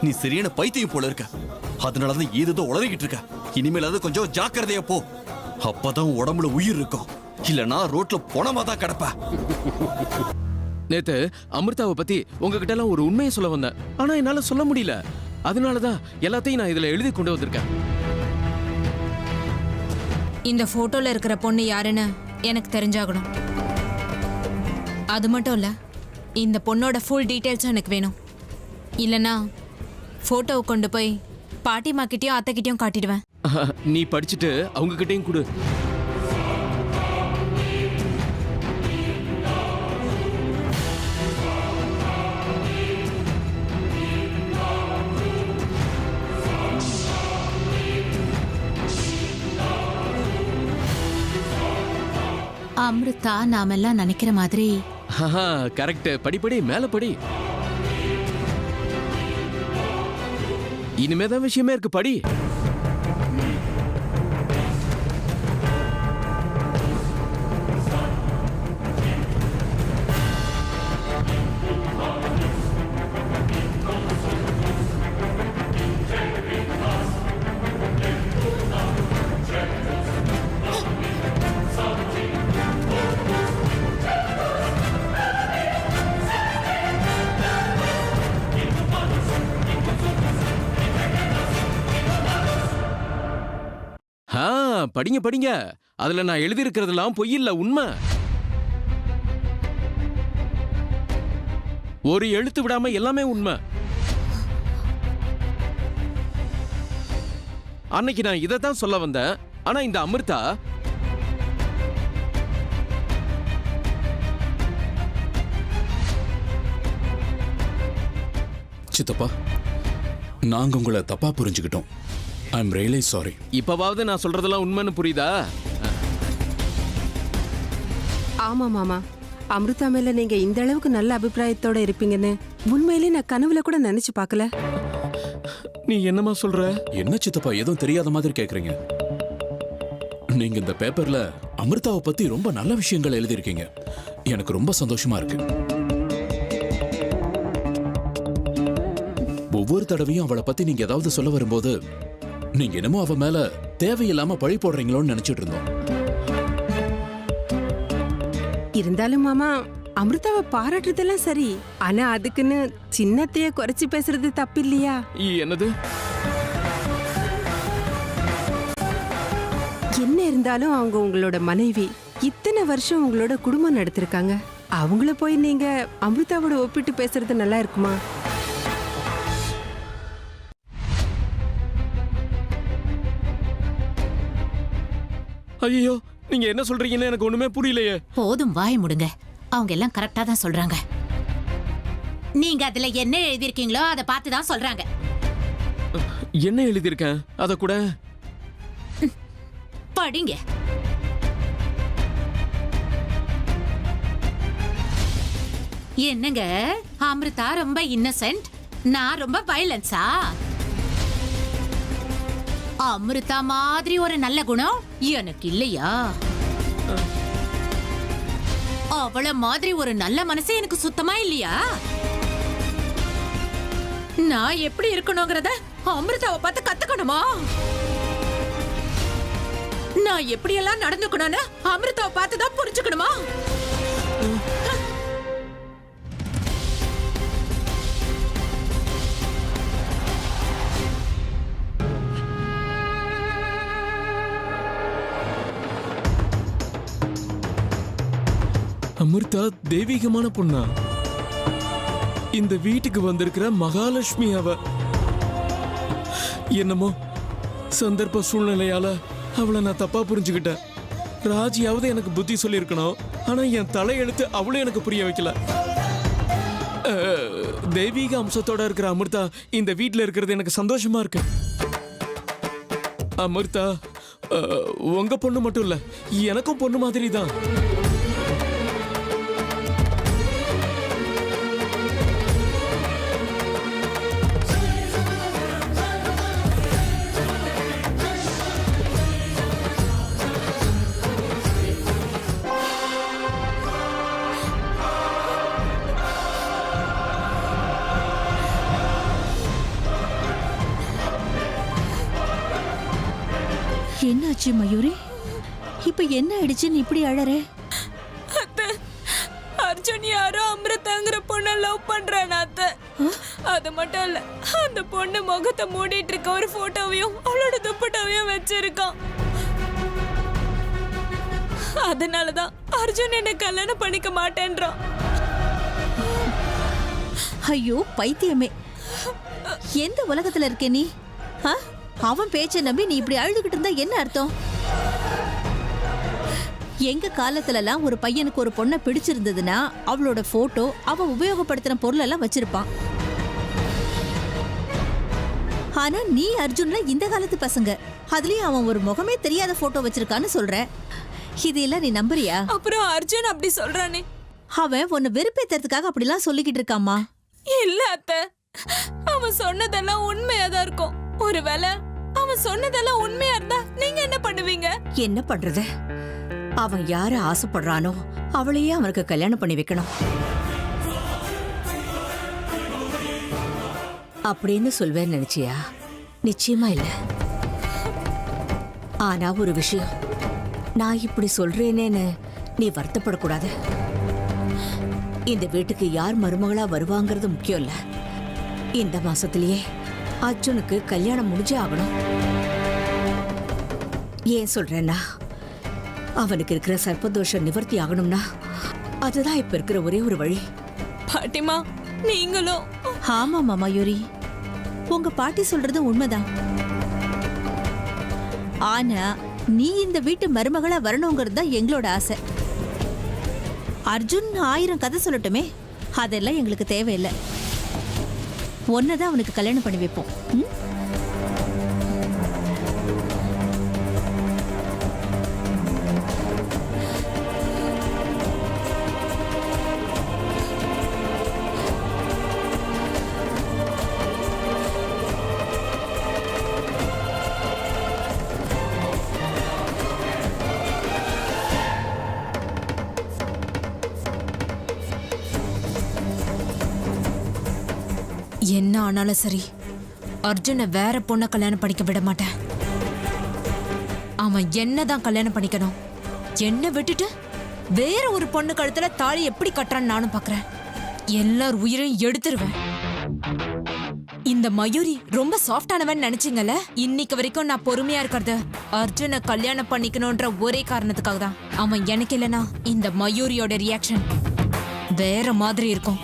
நீ சரியான பைத்தியம் போல இருக்க. அதனாலதான் ஏதோ உளறிக்கிட்டு இருக்க. இனிமேல் அது கொஞ்சம் ஜாக்கிரதையா போ. அப்பதான் உடம்புல உயிர் இருக்கும். இல்லனா ரோட்ல போனமா தான் கிடப்ப. நேத்து அமிர்தாவை பத்தி உங்ககிட்ட எல்லாம் ஒரு உண்மையை சொல்ல வந்தேன். ஆனா என்னால சொல்ல முடியல. அதனாலதான் எல்லாத்தையும் நான் இதுல எழுதி கொண்டு வந்திருக்கேன். இந்த போட்டோல இருக்கிற பொண்ணு யாருன்னு எனக்கு தெரிஞ்சாகணும். அது மட்டும் இல்ல, இந்த பொண்ணோட ஃபுல் டீடைல்ஸும் எனக்கு வேணும். இல்லனா போட்டோவை கொண்டு போய் பாட்டிமா கிட்டயும் அத்தை கிட்டயும் காட்டிடுவேன். நீ படிச்சுட்டு அவங்க கிட்டயும் கொடு. அமிர்தா நாமெல்லாம் நினைக்கிற மாதிரி கரெக்ட். படிப்படி மேல படி. இனிமேதான் விஷயமே இருக்கு, படி. படிங்க படிங்க. அதுல நான் எழுதி இருக்கிறதெல்லாம் பொய் இல்ல, உண்மை. ஒரு எழுத்து விடாம எல்லாமே உண்மை. அன்னைக்கு நான் இதைத்தான் சொல்ல வந்தேன். ஆனா இந்த அமிர்தா சித்தப்பா, நாங்க உங்களை தப்பா புரிஞ்சுக்கிட்டோம். ஐ அம் ரியலி சாரி. இப்பவாவது நான் சொல்றதெல்லாம் உண்மைன்னு புரியுதா? ஆமா மாமா, அமிர்தா மேல நீங்க இந்த அளவுக்கு நல்ல அபிப்பிராயத்தோட இருப்பீங்கன்னு உண்மையிலே நான் கனவுல கூட நினைச்சு பார்க்கல. நீ என்னமா சொல்ற? என்ன சித்தப்பா எதுவும் தெரியாத மாதிரி கேக்குறீங்க? நீங்க இந்த பேப்பர்ல அமிர்தாவை பத்தி ரொம்ப நல்ல விஷயங்கள் எழுதியிருக்கீங்க. எனக்கு ரொம்ப சந்தோஷமா இருக்கு. ஒவ்வொரு தடவையும் அவளை பத்தி நீங்க ஏதாவது சொல்ல வரும்போது நீங்க என்னமோ அவ மேல தேவையில்லாம பழி போடுறீங்களோன்னு நினைச்சிட்டு இருந்தோம். இருந்தாலும் மாமா, அமிர்தாவை பாராட்டுறதெல்லாம் சரி, ஆனா அதுக்குன்னு சின்னத்தைய குறைச்சு பேசுறது தப்பு இல்லையா? என்னது? என்ன இருந்தாலும் அவங்க உங்களோட மனைவி. இத்தனை வருஷம் உங்களோட குடும்பம் நடத்திருக்காங்க. அவங்கள போய் நீங்க அமிர்தாவோட ஒப்பிட்டு பேசுறது நல்லா இருக்குமா? ஐயோ, நீங்க என்ன சொல்றீங்கன்னு எனக்கு ஒண்ணுமே புரியலையே. போதும், வாய் முடுங்க. அவங்க எல்லாம் கரெக்டா தான் சொல்றாங்க. நீங்க அதுல என்ன எழுதிருக்கீங்களோ அதை பார்த்து தான் சொல்றாங்க. என்ன எழுதியிருக்கேன் அத கூட படிங்க. என்னங்க, அமிர்தா ரொம்ப இன்னசென்ட், நான் ரொம்ப வயலன்ஸா? அமிர்தா மாதிரி ஒரு நல்ல குணம் எனக்கு இல்லையா? அவள மாதிரி ஒரு நல்ல மனசு எனக்கு சுத்தமா இல்லையா? நான் எப்படி இருக்கணுங்கிறத அமிர்தாவை பார்த்து கத்துக்கணுமா? நான் எப்படியெல்லாம் நடந்துக்கணும்னு அமிர்தாவை பார்த்து தான் புரிஞ்சுக்கணுமா? அமிர்தா தெய்வீகமான பொண்ணா? இந்த வீட்டுக்கு வந்திருக்கிற மகாலட்சுமி அவ. என்னமோ சந்தர்ப்ப சூழ்நிலையால அவளை நான் தப்பா புரிஞ்சுக்கிட்டேன். ராஜியாவது எனக்கு புத்தி சொல்லியிருக்கணும். ஆனா என் தலையெழுத்து அவளும் எனக்கு புரிய வைக்கல. தெய்வீக அம்சத்தோட இருக்கிற அமிர்தா இந்த வீட்டுல இருக்கிறது எனக்கு சந்தோஷமா இருக்கு. அமிர்தா உங்க பொண்ணு மட்டும் இல்ல, எனக்கும் பொண்ணு மாதிரி தான். என்னாச்சு மயூரி? இப்ப என்ன ஆயிடுச்சுன்னு இப்படி அழறே? அத்தை, அர்ஜுன் யாரோ அமிர்தாங்கிற பொண்ணை லவ் பண்றானா அத்தை. அது மட்டும் இல்ல, அந்த பொண்ணு முகத்தை மூடிட்டு இருக்க ஒரு போட்டோவையும் அவளோட துப்பட்டாவையும் வச்சிருக்கான். அதனாலதான் அர்ஜுன் என்ன கல்யாணம் பண்ணிக்க மாட்டேன்றான். ஐயோ பைத்தியமே, எந்த உலகத்துல இருக்க நீ? ஆ? அவன் பேச்சை நம்பி நீ இப்படி அழுதுகிட்டு இருந்தா என்ன அர்த்தம்? எங்க காலத்துலலாம் ஒரு பையனுக்கு ஒரு பொண்ணை பிடிச்சிருந்ததுன்னா அவளோட போட்டோ, அவன் உபயோகப்படுத்தின பொருள் எல்லாம் வச்சிருப்பான். ஆனா நீ அர்ஜுன்ல இந்த காலத்து பசங்க, அதுலயும் அவன் ஒரு முகமே தெரியாத போட்டோ வச்சிருக்கான்னு சொல்ற. இதெல்லாம் நீ நம்புறியா? அப்புறம் அர்ஜுன் அப்படி சொல்றானே. அவன் உன்னை வெறுப்பேத்துறதுக்காக அப்படிலாம் சொல்லிக்கிட்டு இருக்காமா? இல்ல அத்தை, அவன் சொன்னதெல்லாம் உண்மையாதான் இருக்கும். ஒருவேளை அவன் சொன்னதெல்லாம் உண்மையா இருந்தா நீங்க என்ன பண்ணுவீங்க? என்ன பண்றது? அவன் யார ஆசைப்படுறானோ அவளையே அவனுக்கு கல்யாணம் பண்ணி வைக்கணும் அப்படின்னு சொல்வேன்னு நினைச்சியா? நிச்சயமா இல்ல. ஆனா ஒரு விஷயம், நான் இப்படி சொல்றேனேன்னு நீ வருத்தப்படக்கூடாது. இந்த வீட்டுக்கு யார் மருமகளா வருவாங்கிறது முக்கியம் இல்ல. இந்த மாசத்திலேயே அர்ஜுனுக்கு கல்யாணம் முடிஞ்சே ஆகணும். ஏன் சொல்றேன்னா, அவனுக்கு இருக்கிற சர்ப்பதோஷம் நிவர்த்தி ஆகணும்னா அதுதான் இப்ப இருக்கிற ஒரே ஒரு வழி. பாட்டிமா, நீங்களும். ஆமாமா மயூரி, உங்க பாட்டி சொல்றது உண்மைதான். ஆனா நீ இந்த வீட்டு மருமகளா வரணுங்கிறது தான் எங்களோட ஆசை. அர்ஜுன் 1000 கதை சொல்லட்டுமே, அதெல்லாம் எங்களுக்கு தேவையில்லை. ஒன்னதான் அவனுக்கு கல்யாணம் பண்ணி வைப்போம். ம்? என்ன ஆனாலும் சரி, அர்ஜுனை வேற பொண்ணை கல்யாணம் பண்ணிக்க விட மாட்டேன். அவன் என்னதான் கல்யாணம் பண்ணிக்கணும். என்ன விட்டுட்டு வேற ஒரு பொண்ணு கழுத்துல தாலி எப்படி கட்டுறான்னு நானும் பாக்குறேன். எல்லார் உயிரையும் எடுத்துருவேன். இந்த மயூரி ரொம்ப சாஃப்டானவன் நினைச்சீங்கல்ல? இன்னைக்கு வரைக்கும் நான் பொறுமையா இருக்கிறது அர்ஜுனை கல்யாணம் பண்ணிக்கணும்ன்ற ஒரே காரணத்துக்காக தான். அவன் எனக்கு இல்லைன்னா இந்த மயூரியோட ரியாக்ஷன் வேற மாதிரி இருக்கும்.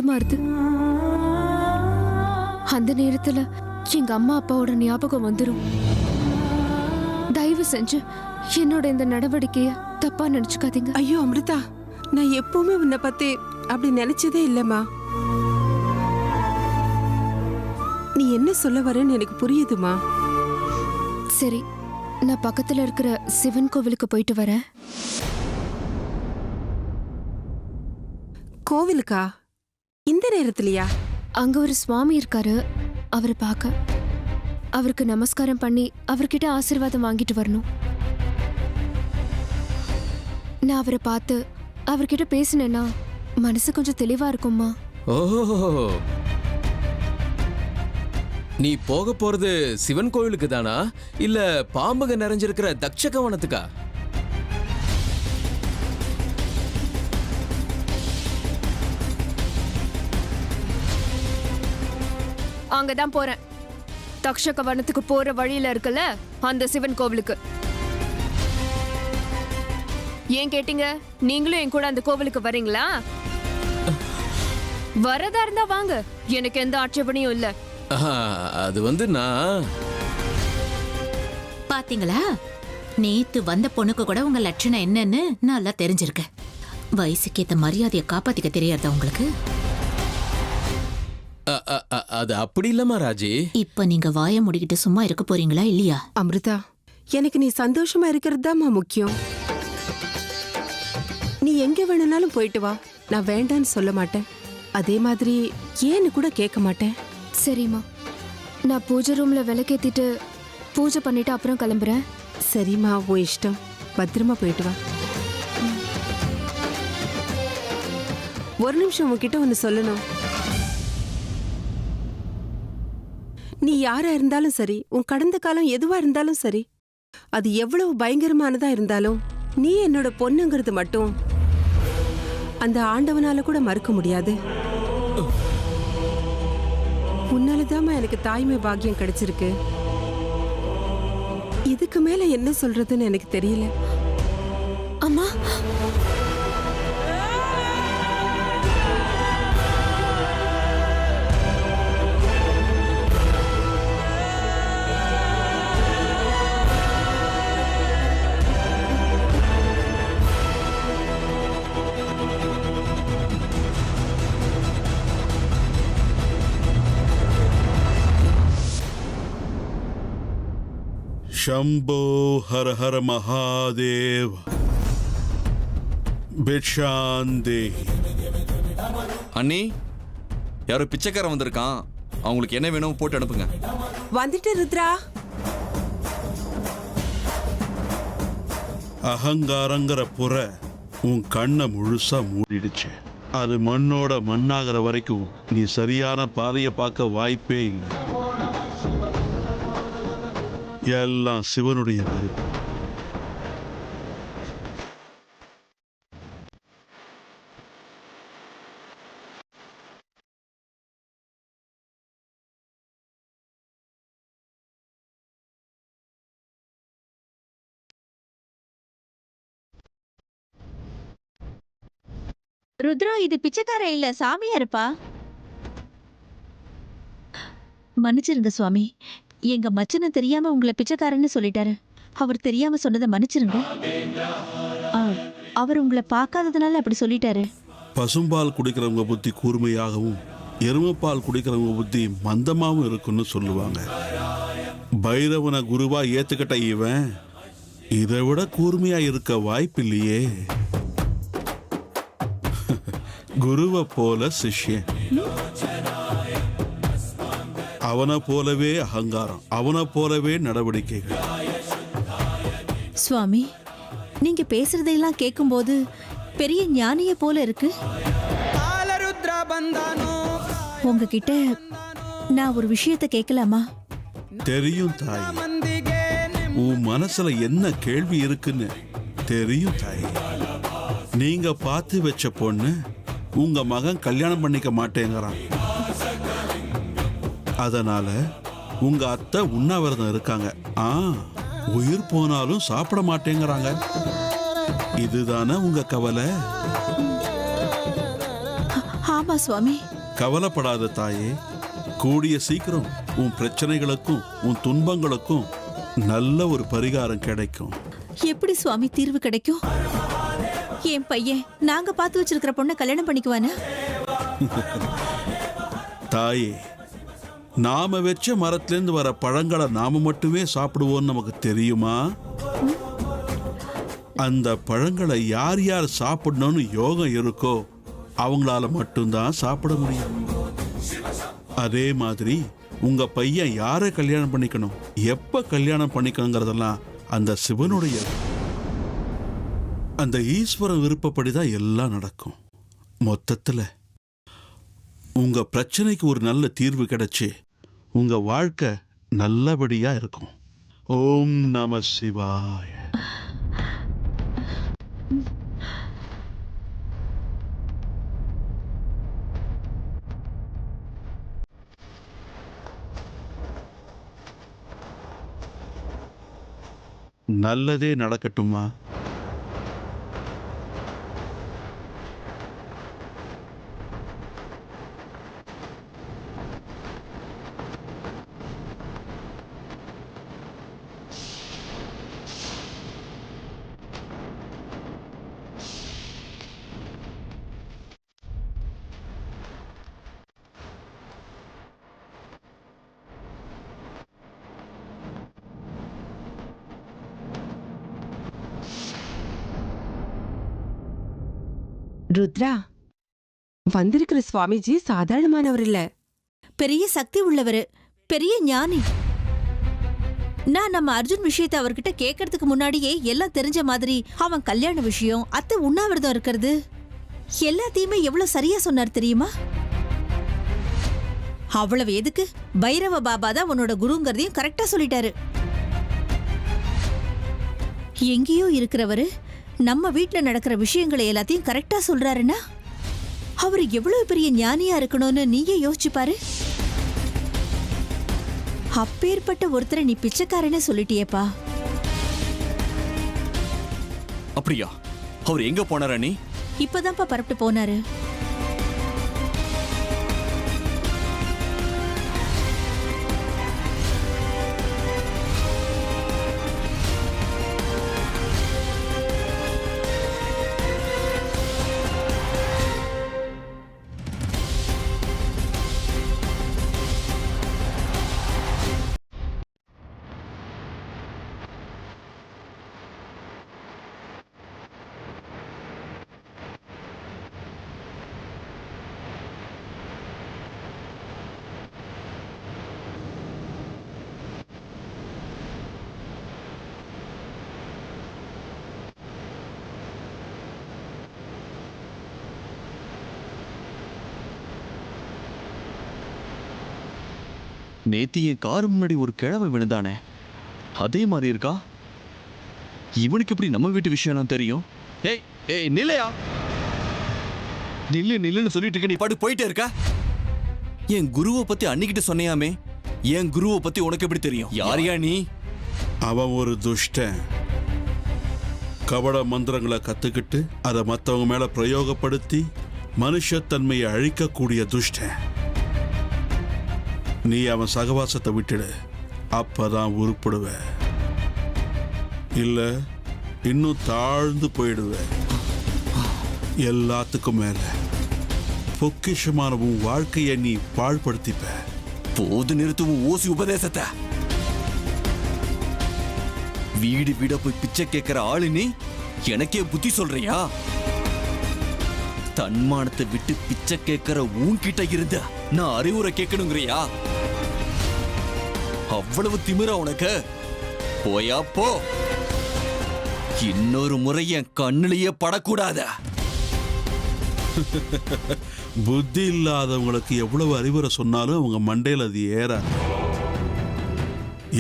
தடுமாறுது. அந்த நேரத்துல எங்க அம்மா அப்பாவோட ஞாபகம் வந்துரும். தயவு செஞ்சு என்னோட இந்த நடவடிக்கைய தப்பா நினைச்சுக்காதீங்க. ஐயோ அமிர்தா, நான் எப்பவுமே உன்னை பத்தி அப்படி நினைச்சதே இல்லம்மா. நீ என்ன சொல்ல வரேன்னு எனக்கு புரியுதுமா. சரி, நான் பக்கத்துல இருக்கிற சிவன் கோவிலுக்கு போயிட்டு வரேன். கோவிலுக்கா? இந்த நேரத்துலயா? அங்க ஒரு சுவாமி இருக்காரு, அவரை பார்க்க. அவருக்கு நமஸ்காரம் பண்ணி அவர்கிட்ட ஆசீர்வாதம் வாங்கிட்டு வரணும். நான் அவரை பார்த்து அவர்கிட்ட பேசினேன்னா மனசு கொஞ்சம் தெளிவா இருக்கும்மா. ஓஹோ, நீ போக போறது சிவன் கோவிலுக்கு தானா இல்ல பாம்புக நிறைஞ்சிருக்கிற தக்ஷகவனத்துக்கா? அங்கதான் போறேன். தக்ஷக வனத்துக்கு போற வழியில இருக்குல்ல அந்த சிவன் கோவிலுக்கு. ஏன் கேட்டீங்க? நீங்களும் என் கூட அந்த கோவிலுக்கு வரீங்களா? வரதா இருந்தா வாங்க, எனக்கு எந்த ஆட்சேபனையும் இல்ல. அது வந்து நான் பாத்தீங்களா, நேத்து வந்த பொண்ணுக்கு கூட உங்க லட்சணம் என்னன்னு நல்லா தெரிஞ்சிருக்கு. வயசுக்கு ஏத்த மரியாதையை காப்பாத்திக்க தெரியாதா உங்களுக்கு? அது அப்படி இல்லம்மா ராஜி. இப்ப நீங்க வாயை முடிக்கிட்டு சும்மா இருக்க போறீங்களா இல்லையா? அமிர்தா, எனக்கு நீ சந்தோஷமா இருக்கிறது முக்கியம். நீ எங்க வேணும்னாலும் போயிட்டு வா, நான் வேண்டான்னு சொல்ல மாட்டேன். அதே மாதிரி ஏன்னு கூட கேட்க மாட்டேன். சரிம்மா, நான் பூஜை ரூம்ல விளக்கேத்திட்டு பூஜை பண்ணிட்டு அப்புறம் கிளம்புறேன். சரிம்மா, உன் இஷ்டம். பத்திரமா போயிட்டு வா. ஒரு நிமிஷம் உன்கிட்ட ஒன்று சொல்லணும். நீ யாரா இருந்தாலும் சரி, உன் கடந்த காலம் எதுவா இருந்தாலும் சரி, அது எவ்வளவு பயங்கரமானதா இருந்தாலும் நீ என்னோட பொண்ணுங்கிறது மட்டும் அந்த ஆண்டவனால கூட மறுக்க முடியாது. உன்னாலதாம்மா எனக்கு தாய்மை பாக்கியம் கிடைச்சிருக்கு. இதுக்கு மேல என்ன சொல்றதுன்னு எனக்கு தெரியல. அம்மா, शंभो हर हर महादेव भिक्षांदे. அண்ணி, யாரோ பிச்சைக்காரன் வந்திருக்கான். அவங்களுக்கு என்ன வேணும் போட்டு அனுப்புங்க. வந்துட்டு ருத்ரா. அகங்காரங்கிற புற உன் கண்ணை முழுசா மூடிடுச்சு. அது மண்ணோட மண்ணாகிற வரைக்கும் நீ சரியான பாதையை பார்க்க வாய்ப்பே இல்லை. எல்லாம் சிவனுடைய விருப்பம். ருத்ரா, இது பிச்சைக்காரன் இல்ல, சாமியாருப்பா. மன்னிச்சிருங்க சுவாமி, எங்க மச்சனை தெரியாம உங்களை பிச்சைக்காரன்னு சொல்லிட்டாரு. அவர் தெரியாம சொன்னதை மன்னிச்சிருங்க. அவர் உங்களை பார்க்காததுனால அப்படி சொல்லிட்டாரு. பசும்பால் குடிக்கிறவங்க புத்தி கூர்மையாகவும் எருமைப்பால் குடிக்கிறவங்க புத்தி மந்தமாகவும் இருக்குன்னு சொல்லுவாங்க. பைரவனை குருவா ஏத்துக்கிட்ட இவன் இதை விட கூர்மையா இருக்க வாய்ப்பில்லையே. குருவை போல சிஷ்யன், அவனை போலவே அகங்காரம், அவனை போலவே நடவடிக்கைகள். சுவாமி, நீங்க பேசுறதையெல்லாம் கேட்கும்போது பெரிய ஞானிய போல இருக்கு. உங்ககிட்ட நான் ஒரு விஷயத்தை கேட்கலாமா? தெரியும் தாய், உன் மனசுல என்ன கேள்வி இருக்குன்னு தெரியும் தாய். நீங்க பார்த்து வச்ச பொண்ணு உங்க மகன் கல்யாணம் பண்ணிக்க மாட்டேங்கிறான். அதனால உங்க அத்தை உண்ணாவிரதம் இருக்காங்க. உயிர் போனாலும் சாப்பிட மாட்டேங்கிறாங்க. இதுதானே உங்க கவலை? ஆமா சுவாமி, கவலைப்படாத தாயே, கூடிய சீக்கிரம் உன் பிரச்சனைகளுக்கும் உன் துன்பங்களுக்கும் நல்ல ஒரு பரிகாரம் கிடைக்கும். எப்படி சுவாமி தீர்வு கிடைக்கும்? என் பையன் நாங்க பார்த்து வச்சிருக்கிற பொண்ணை கல்யாணம் பண்ணிக்குவானா? தாயே, நாம வச்ச மரத்திலேருந்து வர பழங்களை நாம மட்டுமே சாப்பிடுவோம்னு நமக்கு தெரியுமா? அந்த பழங்களை யார் யார் சாப்பிடணும்னு யோகம் இருக்கோ அவங்களால மட்டும்தான் சாப்பிட முடியும். அதே மாதிரி உங்க பையன் யாரை கல்யாணம் பண்ணிக்கணும், எப்ப கல்யாணம் பண்ணிக்கணுங்கிறதெல்லாம் அந்த சிவனுடைய, அந்த ஈஸ்வரன் விருப்பப்படிதான் எல்லாம் நடக்கும். மொத்தத்துல உங்க பிரச்சனைக்கு ஒரு நல்ல தீர்வு கிடைச்சு உங்க வாழ்க்கை நல்லபடியா இருக்கும். ஓம் நம சிவாய. நல்லதே நடக்கட்டுமா? ருத்ரா, வந்திருக்கிற சுவாமிஜி சாதாரணமானவர் இல்ல. பெரிய சக்தி உள்ளவரு, பெரிய ஞானி. நான் நம்ம அர்ஜுன் விஷயத்தை அவர்கிட்ட கேட்கறதுக்கு முன்னாடியே எல்லாம் தெரிஞ்ச மாதிரி அவன் கல்யாண விஷயம், அத்தை உண்ணாவிரதம் இருக்கிறது எல்லாத்தையுமே எவ்வளவு சரியா சொன்னார் தெரியுமா? அவ்வளவு எதுக்கு, பைரவ பாபா தான் உன்னோட குருங்கிறதையும் கரெக்டா சொல்லிட்டாரு. எங்கேயோ இருக்கிறவரு நம்ம வீட்டுல நடக்கிற விஷயங்களை எல்லாத்தையும் கரெக்டா சொல்றாருன்னா அவர் எவ்வளவு பெரிய ஞானியா இருக்கணும்னு நீயே யோசிச்சு பாரு. அப்பேற்பட்ட ஒருத்தரை நீ பிச்சைக்காரனே சொல்லிட்டியேப்பா. அப்படியா? அவர் எங்க போனாரா? நீ இப்பதான்ப்பா பரப்பிட்டு போனாரு. நேத்தி என் கார் முன்னாடி ஒரு கிழவை விழுந்தானே, அதே மாதிரி இருக்கா? இவனுக்கு எப்படி நம்ம வீட்டு விஷயம் தெரியும்? ஏய் ஏய், நில்லையா, நில்லுன்னு சொல்லிட்டு இருக்க, நீ பாட்டு போயிட்டே இருக்க. என் குருவை பத்தி அன்னிக்கிட்ட சொன்னையாமே, என் குருவை பத்தி உனக்கு எப்படி தெரியும்? யாரையா நீ? அவன் ஒரு துஷ்டன். கபட மந்திரங்களை கத்துக்கிட்டு அதை மற்றவங்க மேல பிரயோகப்படுத்தி மனுஷத்தன்மையை அழிக்கக்கூடிய துஷ்டன். நீ அவன் சகவாசத்தை விட்டுடு, அப்பதான் உருப்படுவ. இல்ல இன்னும் தாழ்ந்து போயிடுவ. எல்லாத்துக்கும் மேல பொக்கிஷமான உன் வாழ்க்கையை நீ பாழ்படுத்திப்ப. போது நிறுத்துவும் ஊசி உபதேசத்தை. வீடு வீட போய் பிச்சை கேட்கிற ஆளு நீ எனக்கே புத்தி சொல்றியா? தன்மானத்தை விட்டு பிச்சை கேட்கிற உன்கிட்ட இருந்த நான் அறிவுரை கேட்கணுங்கிறியா? அவ்வளவு திமிரா உனக்கு? போயா போ, இன்னொரு முறை என் கண்ணிலேயே படக்கூடாத. புத்தி இல்லாதவங்களுக்கு எவ்வளவு அறிவுரை சொன்னாலும் அவங்க மண்டையில் அது ஏறாது.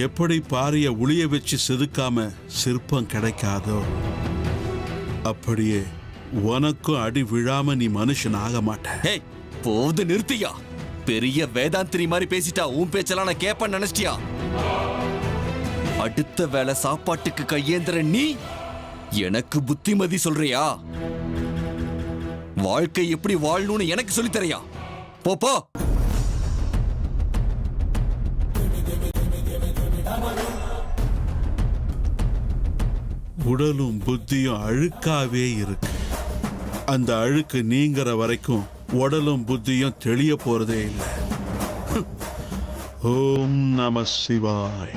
எப்படி பாரிய உளிய வச்சு செதுக்காம சிற்பம் கிடைக்காதோ அப்படியே உனக்கும் அடி விழாம நீ மனுஷன் ஆக மாட்ட. போது நிறுத்தியா? பெரிய வேதாந்திரி மாதிரி பேசிட்டா உன் பேச்செல்லாம் நான் கேட்பேன்னு நினைச்சிட்டியா? அடுத்த வேளை சாப்பாட்டுக்கு கையேந்திர நீ எனக்கு புத்திமதி சொல்றியா? வாழ்க்கை எப்படி வாழணும்னு எனக்கு சொல்லித்தரையா? போ போ. உடலும் புத்தியும் அழுக்காவே இருக்கு. அந்த அழுக்கு நீங்கிற வரைக்கும் உடலும் புத்தியும் தெளிய போறதே இல்லை. ஓம் நம சிவாய,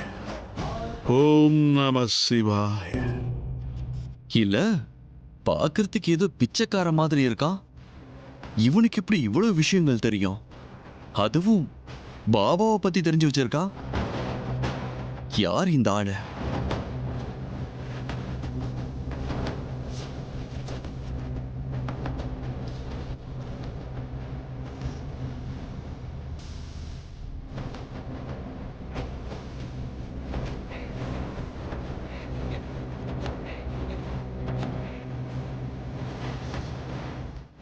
ஓம் நம சிவாய. இல்ல பாக்குறதுக்கு ஏதோ பிச்சைக்கார மாதிரி இருக்கான். இவனுக்கு எப்படி இவ்வளவு விஷயங்கள் தெரியும்? அதுவும் பாபாவை பத்தி தெரிஞ்சு வச்சிருக்கான். யார் இந்த ஆளு?